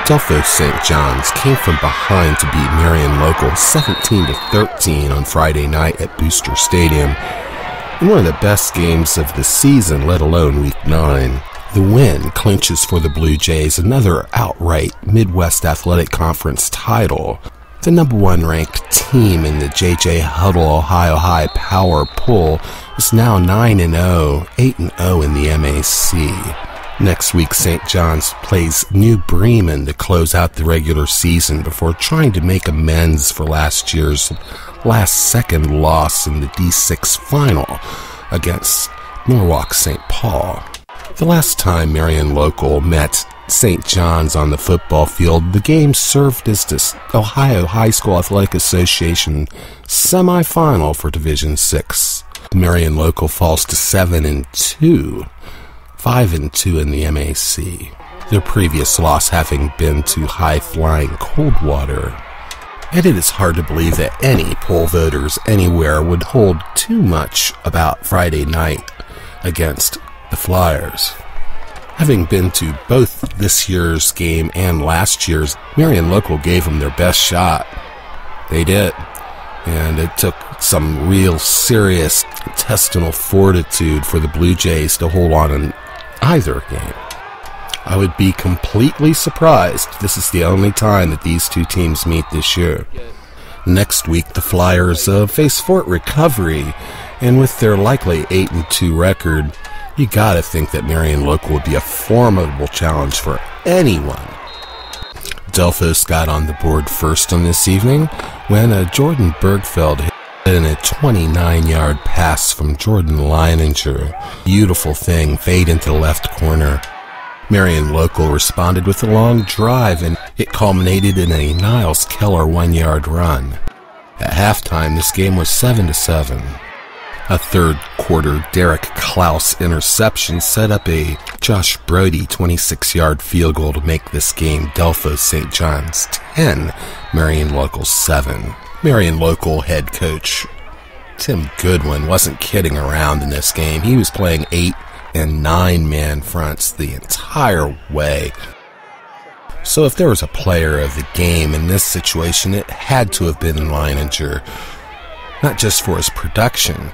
Delphos St. John's came from behind to beat Marion Local 17-13 on Friday night at Booster Stadium in one of the best games of the season, let alone Week 9. The win clinches for the Blue Jays another outright Midwest Athletic Conference title. The number 1 ranked team in the J.J. Huddle Ohio High Power Poll is now 9-0, 8-0 in the MAC. Next week, St. John's plays New Bremen to close out the regular season before trying to make amends for last year's last-second loss in the D6 final against Norwalk St. Paul. The last time Marion Local met St. John's on the football field, the game served as the Ohio High School Athletic Association semifinal for Division 6. Marion Local falls to 7-2. 5-2 in the MAC, their previous loss having been to high-flying Coldwater. And it is hard to believe that any poll voters anywhere would hold too much about Friday night against the Flyers. Having been to both this year's game and last year's, Marion Local gave them their best shot. They did. And it took some real serious intestinal fortitude for the Blue Jays to hold on in either game. I would be completely surprised if this is the only time that these two teams meet this year. Next week, the Flyers face Fort Recovery, and with their likely 8-2 record, you gotta think that Marion Local would be a formidable challenge for anyone. Delphos got on the board first on this evening when Jordan Bergfeld hit in a 29-yard pass from Jordan Leininger. Beautiful thing, fade into the left corner. Marion Local responded with a long drive, and it culminated in a Niles Keller 1-yard run. At halftime, this game was 7-7. A third-quarter Derek Klaus interception set up a Josh Brody 26-yard field goal to make this game Delphos St. John's 10, Marion Local 7. Marion Local head coach Tim Goodwin wasn't kidding around in this game. He was playing 8- and 9-man fronts the entire way. So if there was a player of the game in this situation, it had to have been Leininger, not just for his production,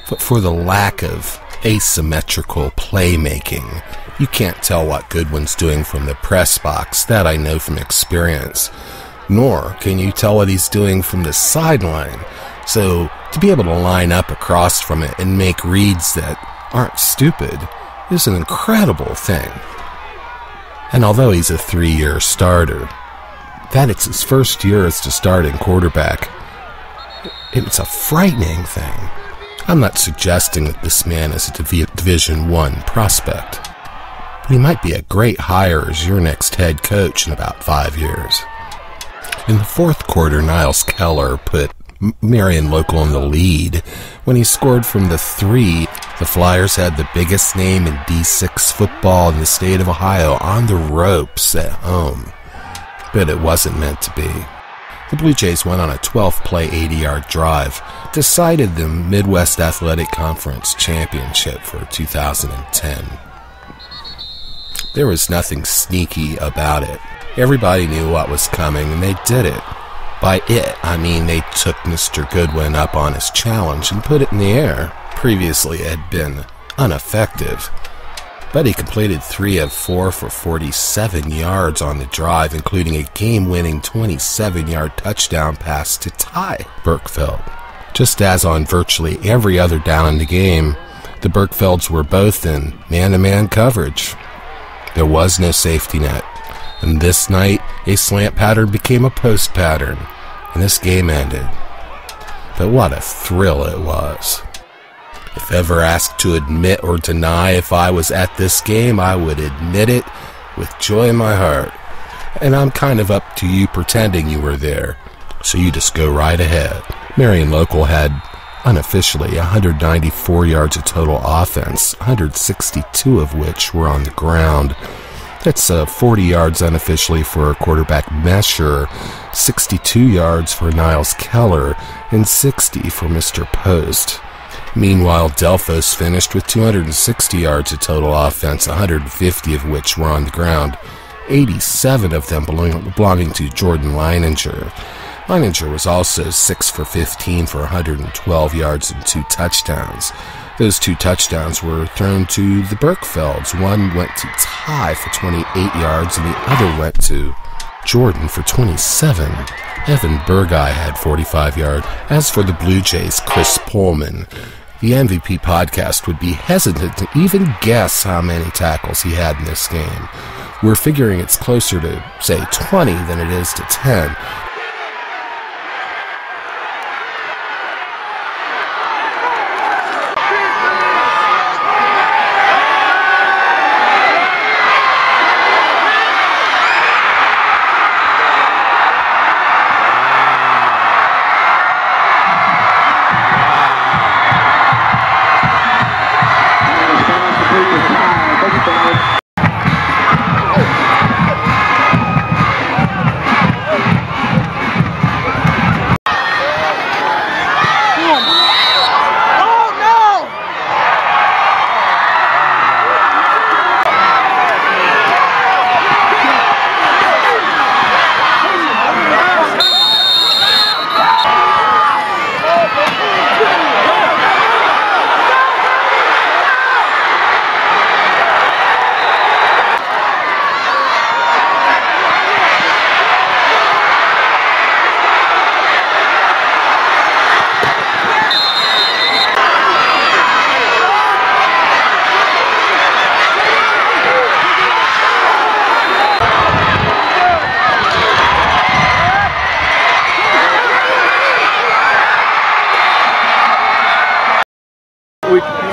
but for the lack of asymmetrical playmaking. You can't tell what Goodwin's doing from the press box, that I know from experience. Nor can you tell what he's doing from the sideline. So to be able to line up across from it and make reads that aren't stupid is an incredible thing. And although he's a 3-year starter, that it's his first year as the starting quarterback, it's a frightening thing. I'm not suggesting that this man is a Division I prospect, but he might be a great hire as your next head coach in about 5 years. In the fourth quarter, Niles Keller put Marion Local in the lead. When he scored from the 3, the Flyers had the biggest name in D6 football in the state of Ohio on the ropes at home. But it wasn't meant to be. The Blue Jays went on a 12-play 80-yard drive, decided the Midwest Athletic Conference Championship for 2010. There was nothing sneaky about it. Everybody knew what was coming, and they did it. By it, I mean they took Mr. Goodwin up on his challenge and put it in the air. Previously, it had been ineffective, but he completed 3 of 4 for 47 yards on the drive, including a game-winning 27-yard touchdown pass to tie Bergfeld. Just as on virtually every other down in the game, the Bergfelds were both in man-to-man coverage. There was no safety net, and this night, a slant pattern became a post pattern, and this game ended. But what a thrill it was. If ever asked to admit or deny if I was at this game, I would admit it with joy in my heart. And I'm kind of up to you pretending you were there, so you just go right ahead. Marion Local had unofficially 194 yards of total offense, 162 of which were on the ground. That's 40 yards unofficially for quarterback Mesher, 62 yards for Niles Keller, and 60 for Mr. Post. Meanwhile, Delphos finished with 260 yards of total offense, 150 of which were on the ground, 87 of them belonging to Jordan Leininger. Leininger was also 6 for 15 for 112 yards and 2 touchdowns. Those 2 touchdowns were thrown to the Berkfelds. One went to Ty for 28 yards and the other went to Jordan for 27. Evan Burguy had 45 yards. As for the Blue Jays' Chris Pullman, the MVP podcast would be hesitant to even guess how many tackles he had in this game. We're figuring it's closer to, say, 20 than it is to 10.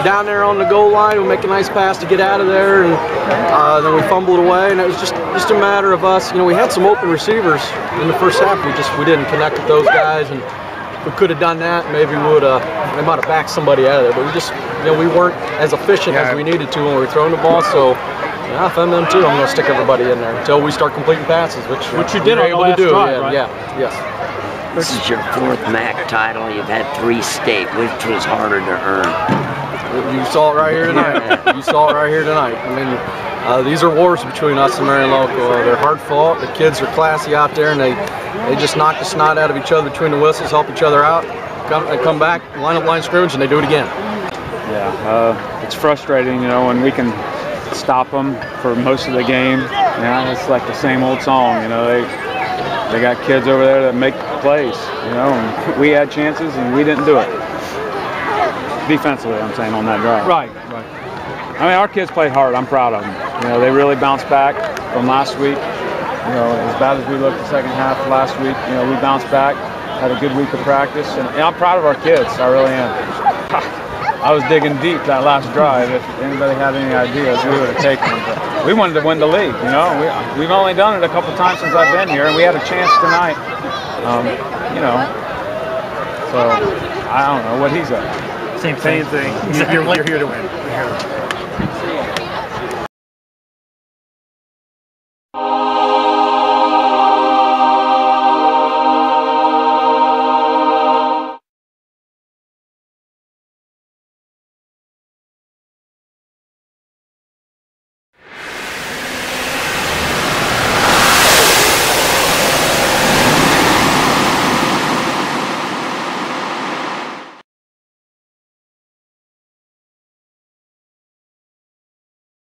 Down there on the goal line, we make a nice pass to get out of there, and then we fumbled away, and it was just a matter of us. You know, we had some open receivers in the first half. We didn't connect with those guys, and if we could have done that, maybe they might have backed somebody out of there. But we weren't as efficient as we needed to when we were throwing the ball. So yeah, if I'm them too, I'm going to stick everybody in there until we start completing passes, which you did able to do. Drive, right? Yes. This is your 4th MAC title. You've had 3 state. Which was harder to earn? You saw it right here tonight. You saw it right here tonight. I mean, these are wars between us and Marion Local. They're hard fought. The kids are classy out there, and they just knock the snot out of each other between the whistles, help each other out. They come back, line up line scrimmage, and they do it again. Yeah, it's frustrating, when we can stop them for most of the game. It's like the same old song. They got kids over there that make plays. And we had chances and we didn't do it. Defensively, I'm saying, on that drive. Right. I mean, our kids played hard. I'm proud of them. They really bounced back from last week. As bad as we looked the second half of last week, we bounced back, had a good week of practice, and I'm proud of our kids. I really am. I was digging deep that last drive. If anybody had any ideas, we would have taken them. But we wanted to win the league. We've only done it a couple times since I've been here, and we had a chance tonight. So I don't know what he's at. Same thing. You're here to win.